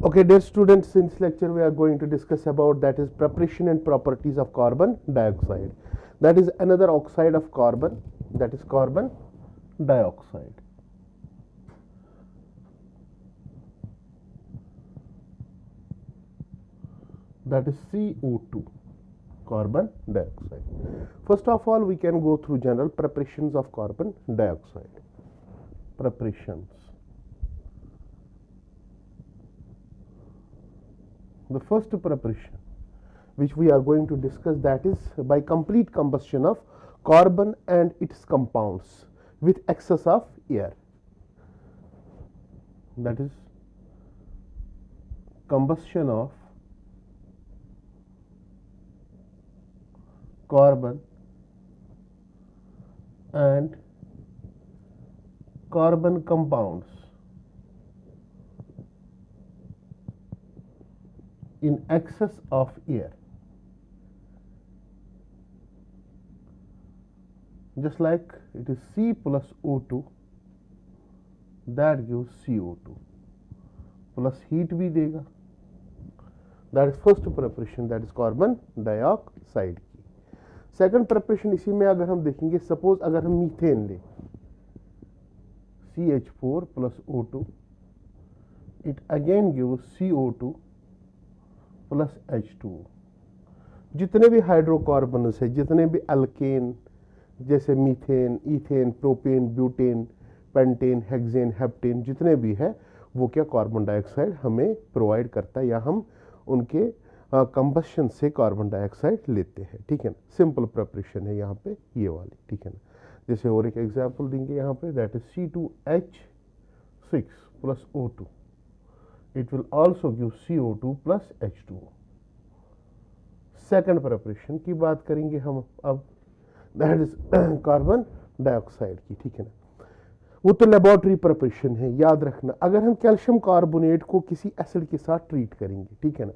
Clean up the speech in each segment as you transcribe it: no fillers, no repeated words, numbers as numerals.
Okay, dear students, in this lecture we are going to discuss about that is preparation and properties of carbon dioxide. That is another oxide of carbon, that is carbon dioxide. That is CO2, carbon dioxide. First of all, we can go through general preparations of carbon dioxide. Preparations. The first preparation which we are going to discuss, that is by complete combustion of carbon and its compounds with excess of air. That is combustion of carbon and carbon compounds in excess of air. Just like it is C plus O2, that gives CO2 plus heat भी देगा. That is first preparation, that is carbon dioxide की. Second preparation इसी में अगर हम देखेंगे, suppose अगर हम मीथेन ले CH4 plus O2, it again gives CO2 plus H2O. जितने भी हाइड्रोकार्बन्स है, जितने भी अल्केन जैसे methane, ethane, propane, butane, pentane, hexane, heptane, जितने भी है वो क्या कार्बन डाइऑक्साइड हमें प्रोवाइड करता है, या हम उनके कंबशन से कार्बन डाइऑक्साइड लेते हैं. ठीक है ना. सिंपल प्रिपरेशन है यहाँ पे ये वाली. ठीक है ना. जैसे और एक एग्जांपल देंगे यहाँ पे, that is C2H6 plus O2. It will also give CO2 plus H2O. Second preparation की बात करेंगे हम अब, दैट इज कार्बन डाइऑक्साइड की. ठीक है ना. वो तो लेबोरेटरी प्रिपरेशन है, याद रखना. अगर हम कैल्शियम कार्बोनेट को किसी एसिड के साथ ट्रीट करेंगे, ठीक है ना,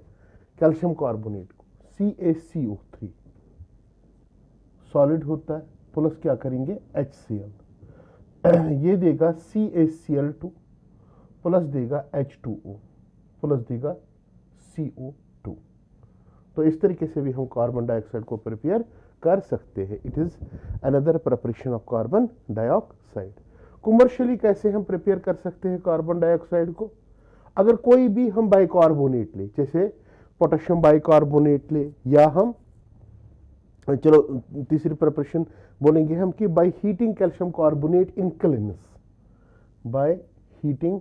कैल्शियम कार्बोनेट को CaCO3 सॉलिड होता है, प्लस क्या करेंगे HCl, ये देगा CaCl2 प्लस देगा H2O प्लस देगा CO2. तो इस तरीके से भी हम कार्बन डाइऑक्साइड को प्रिपेयर कर सकते हैं. It is another preparation of carbon dioxide. Commercially कैसे हम प्रिपेयर कर सकते हैं कार्बन डाइऑक्साइड को? अगर कोई भी हम बाइकार्बोनेट ले, जैसे पोटेशियम बाइकार्बोनेट ले, या हम चलो तीसरी प्रिपरेशन बोलेंगे हम कि by heating calcium carbonate in kilns, by heating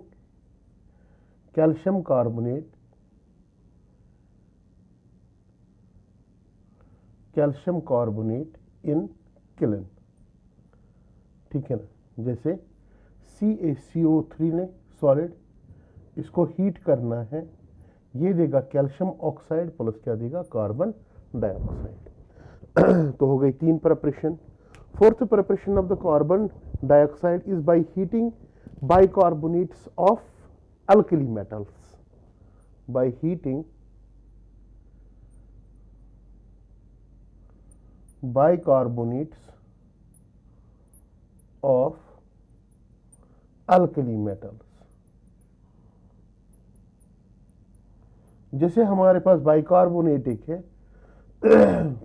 calcium carbonate in kiln. ठीक है ना. जैसे CaCO3 ने सॉलिड, इसको हीट करना है, ये देगा कैल्शियम ऑक्साइड प्लस क्या देगा कार्बन डाइऑक्साइड. तो हो गई तीन preparation. Fourth preparation of the carbon dioxide is by heating bicarbonates of alkali metals, by heating bicarbonates of alkali metals. जैसे हमारे पास बाइकार्बोनेट एक है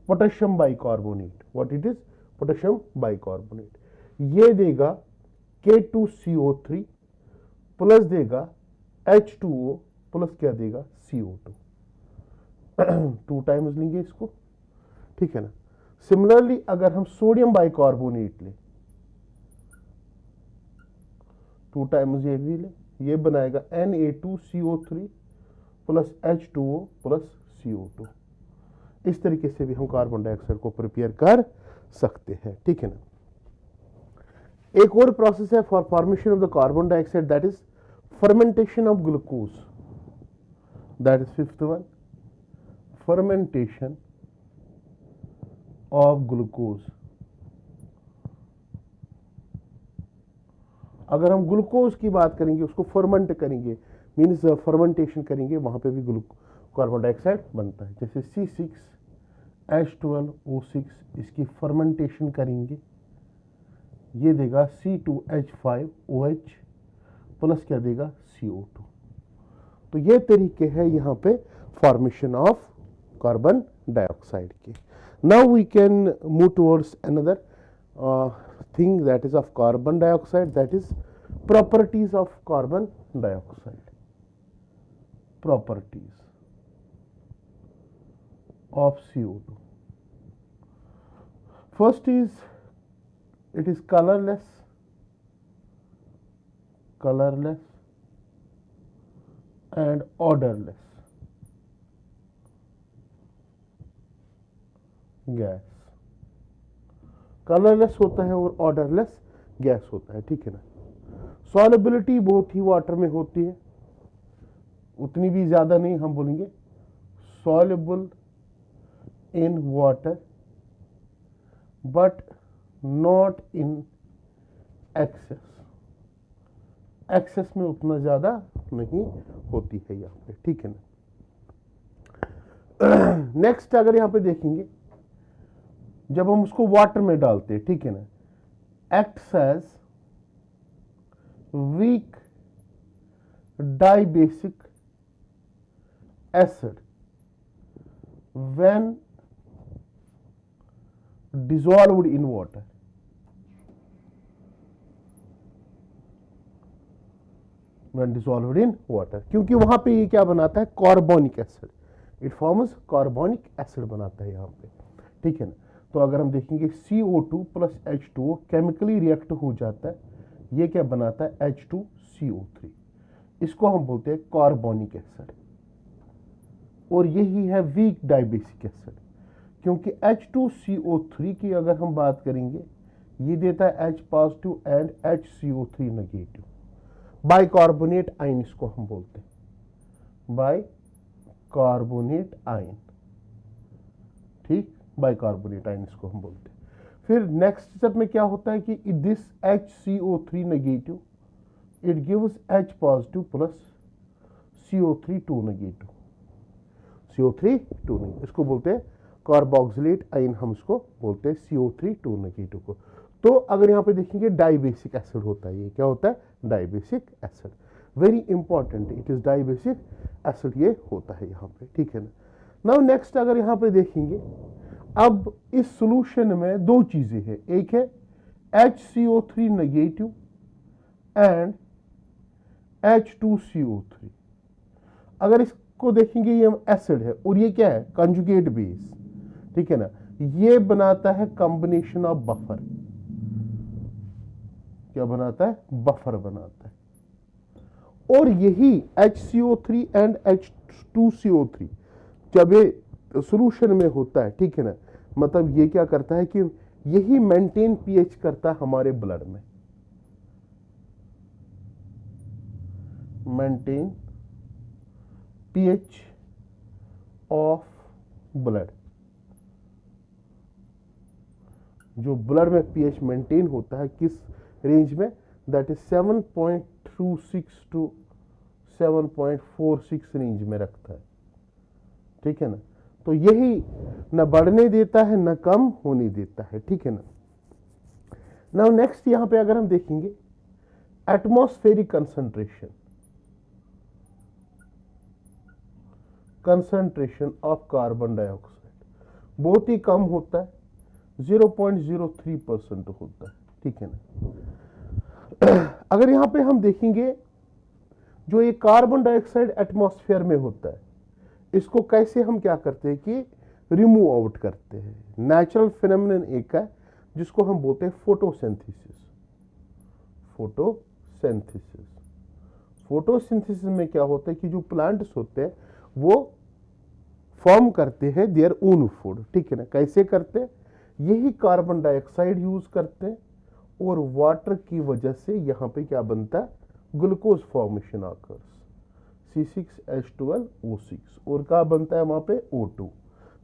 potassium bicarbonate, what it is potassium bicarbonate, ये देगा K2CO3 प्लस देगा H2O प्लस क्या देगा CO2. 2 times लेंगे इसको. ठीक है ना. सिमिलरली अगर हम सोडियम बाइकार्बोनेट ले, 2 टाइम्स ये भी ले, ये बनाएगा Na2CO3 plus H2O plus CO2. इस तरीके से भी हम कार्बन डाइऑक्साइड को प्रिपेयर कर सकते हैं. ठीक है ना. एक और प्रोसेस है for formation of the carbon dioxide, that is fermentation of glucose. That is fifth one, fermentation of glucose. अगर हम ग्लूकोज की बात करेंगे, उसको फर्मेंट करेंगे, मीन्स फर्मेंटेशन करेंगे, वहां पे भी कार्बन डाइऑक्साइड बनता है. जैसे C6H12O6, इसकी फर्मेंटेशन करेंगे, ये देगा C2H5OH प्लस क्या देगा CO2. तो ये तरीके हैं यहाँ पे फॉर्मेशन ऑफ कार्बन डाइऑक्साइड के. Now we can move towards another thing that is of carbon dioxide, that is properties of carbon dioxide. Properties of CO2. First is it is colorless and odorless gas. Colourless होता है और odourless gas होता है, ठीक है ना. Solubility बहुत ही water में होती है, उतनी भी ज्यादा नहीं, हम बोलेंगे soluble in water but not in excess. Excess में उतना ज्यादा नहीं होती है यहाँ पे, ठीक है ना. नेक्स्ट अगर यहाँ पे देखेंगे, जब हम उसको वाटर में डालते हैं, ठीक है ना, acts as weak dibasic acid when dissolved in water. When dissolved in water, क्योंकि वहां पे ये क्या बनाता है, carbonic acid. It forms carbonic acid बनाता है यहाँ पे, ठीक है ना. तो अगर हम देखेंगे CO2 plus H2O chemically react हो जाता है, ये क्या बनाता है, H2CO3. इसको हम बोलते हैं कार्बोनिक एसिड. और यही है वीक डाइबेसिक एसिड, क्योंकि H2CO3 की अगर हम बात करेंगे, ये देता है H positive and HCO3 negative. Bicarbonate ion इसको हम बोलते हैं, बाइकार्बोनेट आयन, ठीक, बाइकार्बोनेट आयन इसको हम बोलते हैं. फिर नेक्स्ट स्टेप में क्या होता है कि this HCO3 negative it gives H positive plus CO3 2 negative. CO3 2 negative इसको बोलते हैं कार्बोक्सिलेट आयन, हम इसको बोलते हैं CO3 2 नेगेटिव को. तो अगर यहाँ पे देखेंगे डाइबेसिक एसिड होता है, ये क्या होता है, dibasic acid. Very important, it is dibasic acid ये होता है यहाँ पे, ठीक है ना. नाउ नेक्स्ट अगर यहाँ पे देखेंगे, अब इस सॉल्यूशन में दो चीजें हैं, एक है HCO3 नेगेटिव एंड H2CO3. अगर इसको देखेंगे, ये एसिड है और ये क्या है, कंजुगेट बेस, ठीक है ना. ये बनाता है कॉम्बिनेशन ऑफ बफर. क्या बनाता है, बफर बनाता है. और यही HCO3 एंड H2CO3 जब ये सॉल्यूशन में होता है, ठीक है ना, मतलब ये क्या करता है कि यही मेंटेन पीएच करता है हमारे ब्लड में, मेंटेन पीएच ऑफ ब्लड. जो ब्लड में पीएच मेंटेन होता है किस रेंज में, दैट इज 7.26 टू 7.46 रेंज में रखता है, ठीक है ना. तो यही न बढ़ने देता है न कम होने देता है, ठीक है ना. नाउ नेक्स्ट यहां पे अगर हम देखेंगे, atmospheric concentration of carbon dioxide बहुत ही कम होता है, 0.03% होता है, ठीक है ना. अगर यहां पे हम देखेंगे, जो ये कार्बन डाइऑक्साइड एटमॉस्फेयर में होता है, इसको कैसे हम क्या करते हैं कि रिमूव आउट करते हैं. नेचुरल फिनोमेनन एक है जिसको हम बोलते हैं फोटोसिंथेसिस. फोटोसिंथेसिस में क्या होता है कि जो प्लांट्स होते हैं वो फॉर्म करते हैं देयर ओन फूड, ठीक है ना. कैसे करते हैं, यही कार्बन डाइऑक्साइड यूज करते हैं और वाटर की वजह से यहाँ पे क्या बनता है, ग्लूकोज फॉर्मेशन आकर्स, C6H12O6, और क्या बनता है वहां पे, O2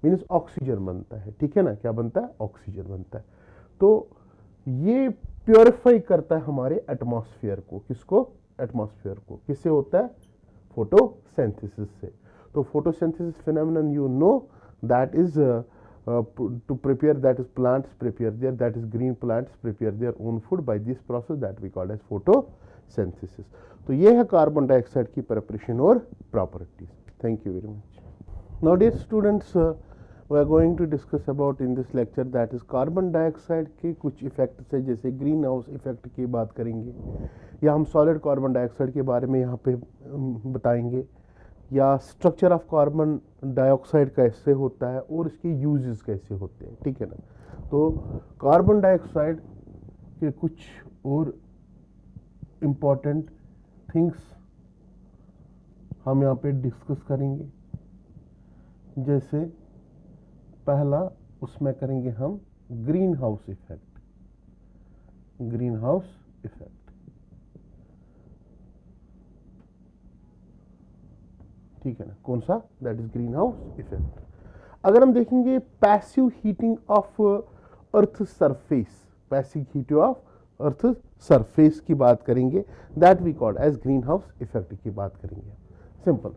मीन्स ऑक्सीजन बनता है, ठीक है ना. क्या बनता है, ऑक्सीजन बनता है. तो ये प्योरीफाई करता है हमारे एटमॉस्फेयर को. किसको, एटमॉस्फेयर को. किससे होता है, फोटोसिंथेसिस से. तो photosynthesis phenomenon you know that is to prepare, that is plants prepare their, that is green plants prepare their own food by this process that we call as photosynthesis. Synthesis. तो ये है carbon dioxide की preparation और properties. Thank you very much. Now dear students, we are going to discuss about in this lecture that is carbon dioxide के कुछ effects है, जैसे green house effect की बात करेंगे, या हम सॉलिड कार्बन डाइऑक्साइड के बारे में यहाँ पे बताएंगे, या स्ट्रक्चर ऑफ कार्बन डाइऑक्साइड कैसे होता है और इसके यूजेस कैसे होते हैं, ठीक है ना। तो कार्बन डाइऑक्साइड के कुछ और इम्पॉर्टेंट थिंग्स हम यहाँ पे डिस्कस करेंगे। जैसे पहला उसमें करेंगे हम green house effect. Green house effect ठीक है ना, कौन सा, that is green house effect. अगर हम देखेंगे passive heating of earth surface, passive heating of earth surface की बात करेंगे, that we called as green house effect की बात करेंगे। Simple,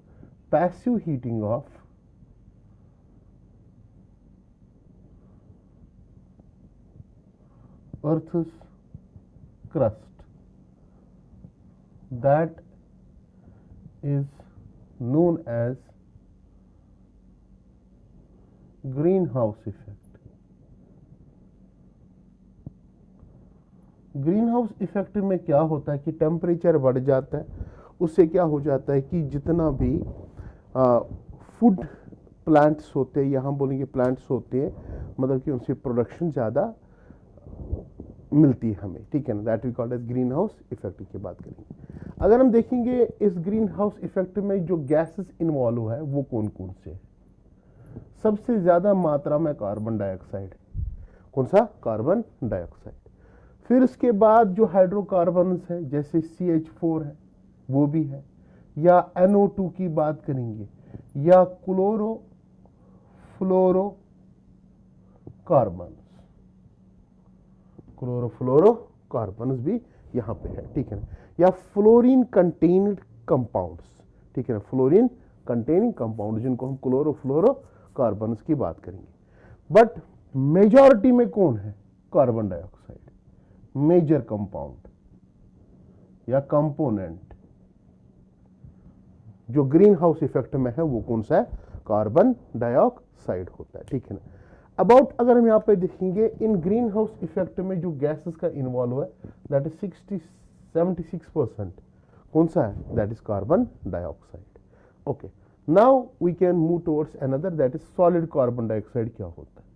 passive heating of Earth's crust, that is known as greenhouse effect. Green house effect में क्या होता है कि टेम्परेचर बढ़ जाता है, उससे क्या हो जाता है कि जितना भी फूड प्लांट्स होते हैं, यहाँ बोलेंगे प्लांट्स होते हैं, मतलब कि उनसे प्रोडक्शन ज़्यादा मिलती है हमें, ठीक है ना, that we called as green house effect की बात करेंगे। अगर हम देखेंगे इस ग्रीन हाउस इफेक्ट में जो गैसेस इन्वॉल्व है वो कौन कौन से, सबसे ज़्यादा मात्रा में कार्बन डाइऑक्साइड, कौन सा, कार्बन डाइऑक्साइड। फिर इसके बाद जो हाइड्रोकार्बन्स है जैसे CH4 है वो भी है, या NO2 की बात करेंगे, या क्लोरो फ्लोरो कार्बन, क्लोरोफ्लोरोकार्बन्स भी यहाँ पे है, ठीक है ना, या फ्लोरीन कंटेन्ड कंपाउंड्स, ठीक है ना, फ्लोरीन कंटेनिंग कंपाउंड जिनको हम क्लोरोफ्लोरोकार्बन्स की बात करेंगे। बट मेजॉरिटी में कौन है, कार्बन डाइऑक्साइड, मेजर कंपाउंड या कंपोनेंट जो ग्रीन हाउस इफेक्ट में है वो कौन सा है, कार्बन डाइऑक्साइड होता है, ठीक है ना। अबाउट अगर हम यहाँ पे देखेंगे इन ग्रीन हाउस इफेक्ट में जो गैसेस का इन्वॉल्व है दैट इज 76% कौन सा है, that is carbon dioxide. Okay, now we can move towards another, that is solid carbon dioxide. क्या होता है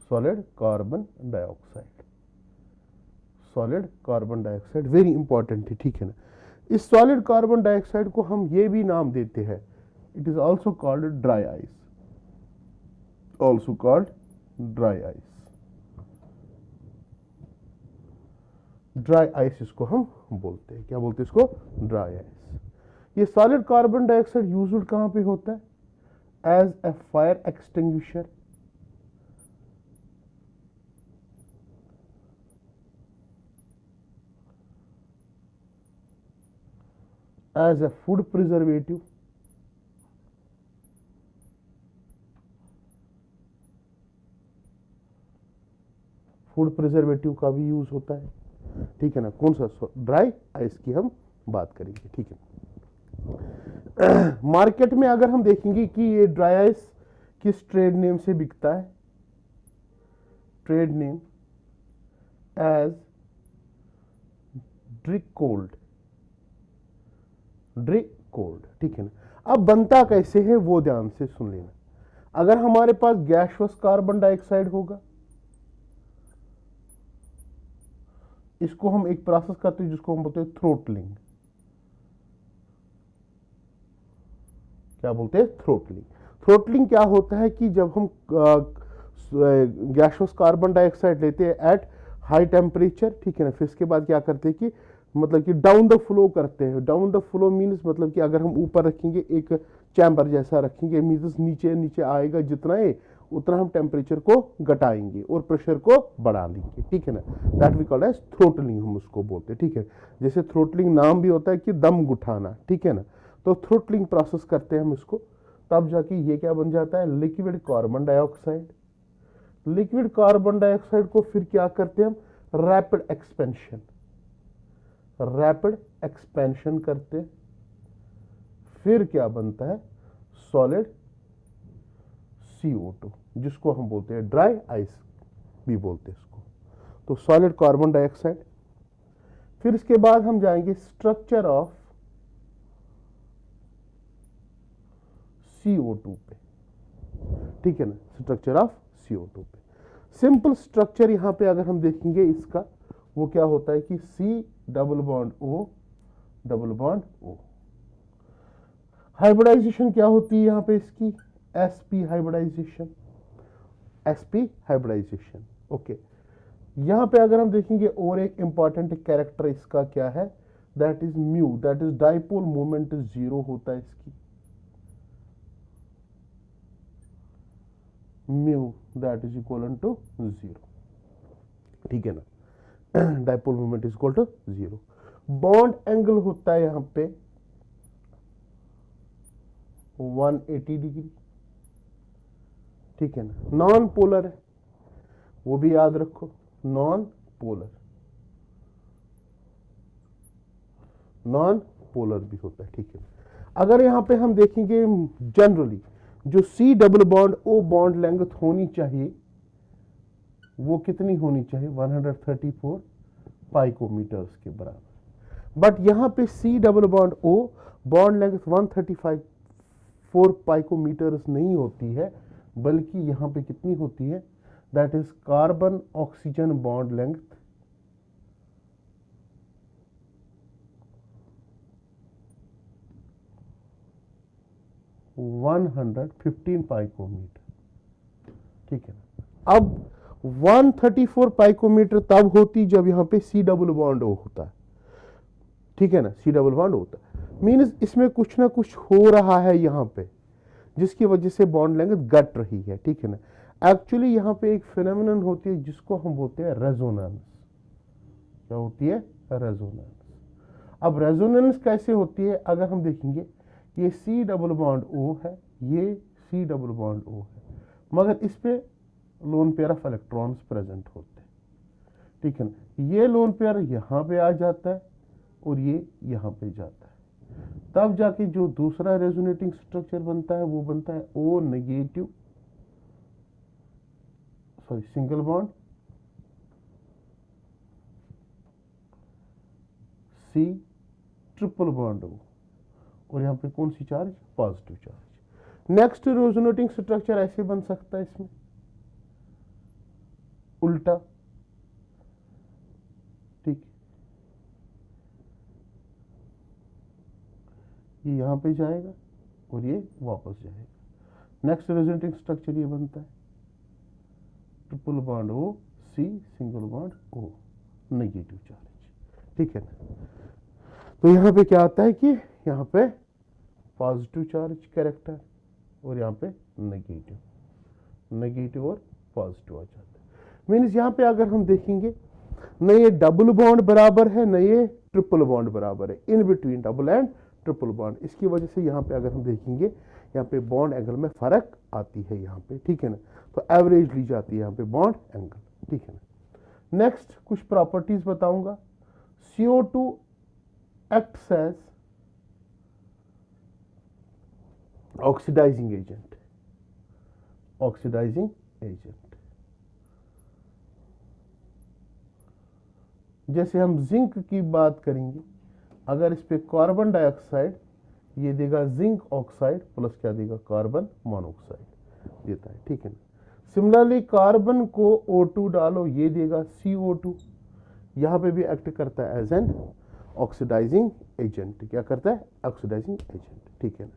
solid carbon dioxide, solid carbon dioxide very important है, ठीक है ना। इस सॉलिड कार्बन डाइऑक्साइड को हम ये भी नाम देते हैं, it is also called dry ice, also called dry ice, dry ice इसको हम बोलते हैं, क्या बोलते हैं इसको, ड्राई आइस। ये सॉलिड कार्बन डाइऑक्साइड यूज्ड कहां पे होता है, as a fire extinguisher, as a food preservative, food preservative का भी यूज होता है, ठीक है ना, कौन सा, ड्राई आइस की हम बात करेंगे, ठीक है। मार्केट में अगर हम देखेंगे कि ये ड्राई आइस किस ट्रेड नेम से बिकता है, trade name as Drikold, Drikold, ठीक है ना। अब बनता कैसे है वो ध्यान से सुन लेना। अगर हमारे पास गैसियस कार्बन डाइऑक्साइड होगा, इसको हम एक प्रोसेस करते हैं जिसको हम बोलते हैं थ्रोटलिंग, क्या बोलते हैं, थ्रोटलिंग। थ्रोटलिंग क्या होता है कि जब हम गैसियस कार्बन डाइऑक्साइड लेते हैं एट हाई टेम्परेचर, ठीक है ना, फिर इसके बाद क्या करते हैं कि मतलब कि डाउन द फ्लो करते हैं। डाउन द फ्लो मीन्स मतलब कि अगर हम ऊपर रखेंगे एक चैम्बर जैसा रखेंगे, मीन्स नीचे नीचे आएगा जितना है उतना हम टेम्परेचर को घटाएंगे और प्रेशर को बढ़ा लेंगे, ठीक है ना, that we called as throttling हम उसको बोलते हैं, ठीक है। जैसे थ्रोटलिंग नाम भी होता है कि दम घुटाना, ठीक है ना, तो थ्रोटलिंग प्रोसेस करते हैं हम इसको, तब जाके ये क्या बन जाता है, liquid carbon dioxide. Liquid carbon dioxide को फिर क्या करते हैं हम, रैपिड एक्सपेंशन, रैपिड एक्सपेंशन करते, फिर क्या बनता है, सॉलिड CO2, जिसको हम बोलते हैं ड्राई आइस भी बोलते हैं इसको, तो सॉलिड कार्बन डाइऑक्साइड। फिर इसके बाद हम जाएंगे स्ट्रक्चर ऑफ CO2 पे, ठीक है ना, स्ट्रक्चर ऑफ CO2 पे। सिंपल स्ट्रक्चर यहां पे अगर हम देखेंगे इसका, वो क्या होता है कि C double bond O double bond O। Hybridisation क्या होती है यहां पे इसकी, sp hybridisation, sp hybridisation. Okay, यहां पे अगर हम देखेंगे और एक इंपॉर्टेंट कैरेक्टर इसका क्या है, that is mu, that is dipole moment 0 होता है इसकी, mu that is equal to 0, ठीक है ना, dipole moment is equal to 0। Bond angle होता है यहां पे 180 डिग्री, ठीक है ना। नॉन पोलर है, वो भी याद रखो, नॉन पोलर, नॉन पोलर भी होता है, ठीक है। अगर यहां पे हम देखेंगे जनरली जो C double bond O bond length होनी चाहिए वो कितनी होनी चाहिए, 134 पाइकोमीटर्स के बराबर। बट यहां पे C double bond O bond length 135 पाइकोमीटर्स नहीं होती है, बल्कि यहां पे कितनी होती है, that is carbon oxygen bond length 115 पाइकोमीटर, ठीक है ना। अब 134 पाइकोमीटर तब होती जब यहां पे C डबल बॉन्ड O होता है, ठीक है ना, C डबल बॉन्ड होता है, मीन्स इसमें कुछ ना कुछ हो रहा है यहां पे, जिसकी वजह से बॉन्ड लेंथ घट रही है, ठीक है ना। एक्चुअली यहां पे एक फिनोमेनन होती है जिसको हम बोलते हैं रेजोनेंस। क्या होती है, रेजोनेंस। अब रेजोनेंस कैसे होती है, अगर हम देखेंगे ये C डबल बॉन्ड O है, ये C डबल बॉन्ड O है, मगर इस पे lone pair of electrons present होते हैं, ठीक है ना। ये लोन पेयर यहां पे आ जाता है और ये यहां पे जाता है, तब जाके जो दूसरा रेजोनेटिंग स्ट्रक्चर बनता है वो बनता है O negative, sorry single bond C triple bond O, और यहां पे कौन सी charge, positive charge. Next resonating structure ऐसे बन सकता है इसमें उल्टा, ठीक, ये यहां पे जाएगा और ये वापस जाएगा। नेक्स्ट रेजोनेटिंग स्ट्रक्चर ये बनता है triple bond O C single bond O negative charge, ठीक है ना। तो यहां पे क्या आता है कि यहां पे पॉजिटिव चार्ज कैरेक्टर और यहां पे नेगेटिव, नेगेटिव और पॉजिटिव आ जाता है। मीन्स यहां पे अगर हम देखेंगे न ये डबल बॉन्ड बराबर है न ये ट्रिपल बॉन्ड बराबर है, in between double and triple bond. इसकी वजह से यहां पे अगर हम देखेंगे यहाँ पे बॉन्ड एंगल में फर्क आती है यहाँ पे, ठीक है ना। तो एवरेज ली जाती है यहाँ पे बॉन्ड एंगल, ठीक है ना। नेक्स्ट कुछ प्रॉपर्टीज बताऊंगा। CO2 acts as oxidising agent, oxidising agent. जैसे हम जिंक की बात करेंगे, अगर इस पे कार्बन डाइऑक्साइड ये देगा जिंक ऑक्साइड प्लस क्या देगा, कार्बन मोनोऑक्साइड देता है, ठीक है ना। सिमिलरली कार्बन को O2 डालो, ये देगा CO2, यहां पे भी एक्ट करता है एज एन ऑक्सीडाइजिंग एजेंट। क्या करता है, ऑक्सीडाइजिंग एजेंट, ठीक है ना।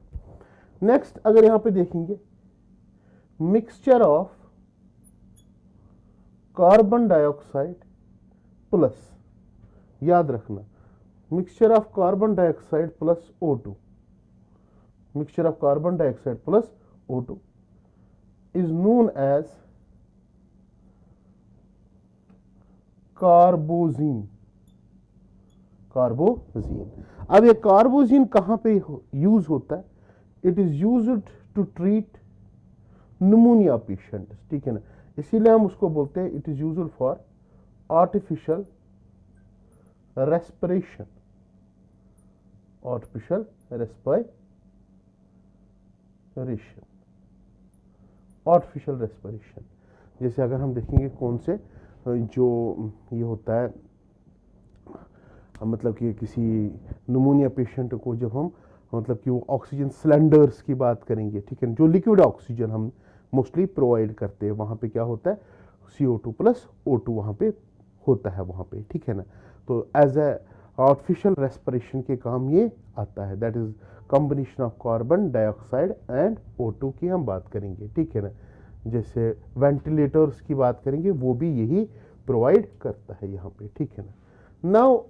नेक्स्ट अगर यहां पे देखेंगे mixture of carbon dioxide plus, याद रखना, mixture of carbon dioxide plus O2, mixture of carbon dioxide plus O2 is known as carbogen, carbogen. अब ये कार्बोजीन कहां पे यूज होता है, it is used to treat pneumonia patient, ठीक है ना। इसीलिए हम उसको बोलते हैं it is used for artificial respiration, artificial respiration, artificial respiration. जैसे अगर हम देखेंगे कौन से जो ये होता है, मतलब कि किसी निमोनिया पेशेंट को जब हम मतलब कि वो ऑक्सीजन सिलेंडर्स की बात करेंगे, ठीक है, जो लिक्विड ऑक्सीजन हम मोस्टली प्रोवाइड करते हैं, वहाँ पे क्या होता है CO2 प्लस O2 वहाँ पे होता है वहाँ पे, ठीक है ना। तो एज ए आर्टिफिशियल रेस्पिरेशन के काम ये आता है, that is combination of carbon dioxide and O2 की हम बात करेंगे, ठीक है ना। जैसे वेंटिलेटर्स की बात करेंगे, वो भी यही प्रोवाइड करता है यहाँ पे, ठीक है ना। नाउ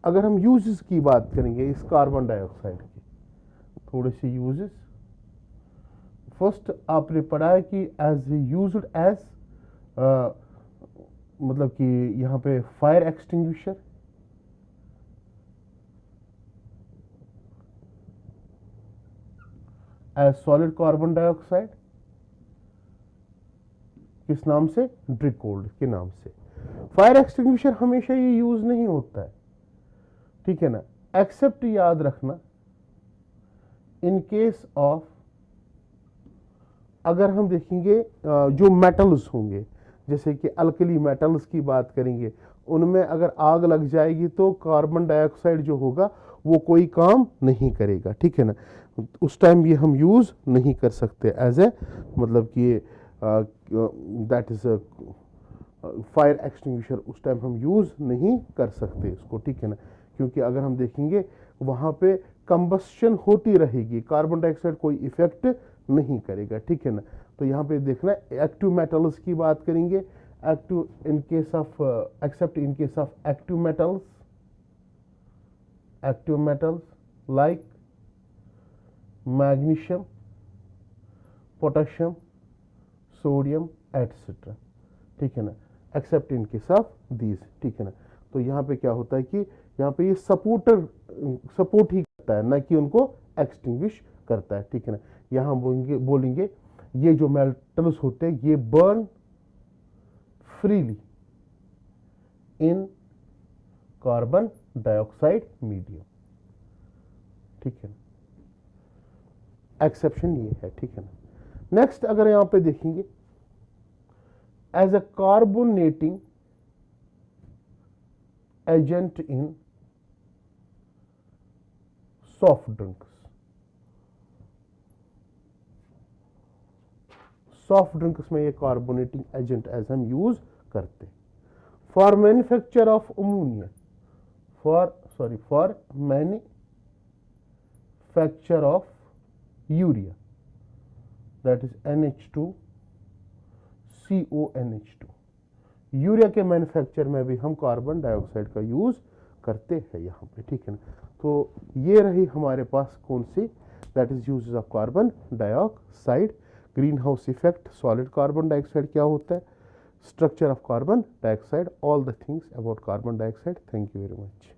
अगर हम यूजेस की बात करेंगे इस कार्बन डाइऑक्साइड की, थोड़े से यूजेस। फर्स्ट आपने पढ़ा है कि एज यूज्ड एज मतलब कि यहाँ पे fire extinguisher, as solid carbon dioxide, किस नाम से, ड्रिकोल्ड के नाम से। फायर एक्सटिंग्विशर हमेशा ये यूज नहीं होता है, ठीक है ना, एक्सेप्ट याद रखना इन केस ऑफ, अगर हम देखेंगे जो मेटल्स होंगे, जैसे कि अल्कली मेटल्स की बात करेंगे, उनमें अगर आग लग जाएगी तो कार्बन डाइऑक्साइड जो होगा वो कोई काम नहीं करेगा, ठीक है ना। उस टाइम ये हम यूज़ नहीं कर सकते एज ए, मतलब कि दैट इज फायर एक्सटिंग्विशर, उस टाइम हम यूज़ नहीं कर सकते इसको, ठीक है ना, क्योंकि अगर हम देखेंगे वहाँ पे कंबस्शन होती रहेगी, कार्बन डाइऑक्साइड कोई इफेक्ट नहीं करेगा, ठीक है ना। तो यहाँ पे देखना एक्टिव मेटल्स की बात करेंगे, active in case of, accept in case of active metals like magnesium, potassium, sodium etcetera, ठीक है ना, accept in case of these, ठीक है ना। तो यहाँ पे क्या होता है कि यहाँ पे ये सपोर्ट ही करता है, ना कि उनको एक्सटिंग्विश करता है, ठीक है ना। यहाँ बोलेंगे ये जो मेटल्स होते हैं ये burn freely in carbon dioxide medium, ठीक है ना, एक्सेप्शन ये है, ठीक है ना। नेक्स्ट अगर यहां पे देखेंगे as a carbonating agent in soft drinks, soft drinks में ये कार्बोनेटिंग एजेंट एज हम यूज करते हैं। For manufacture of ammonia, for manufacture of urea, that is NH2CONH2, urea के मैन्युफैक्चर में भी हम कार्बन डाइऑक्साइड का यूज करते हैं यहाँ पे, ठीक है ना। तो ये रही हमारे पास कौन सी, that is uses of carbon dioxide, green house effect, solid carbon dioxide क्या होता है, structure of carbon dioxide, all the things about carbon dioxide. Thank you very much.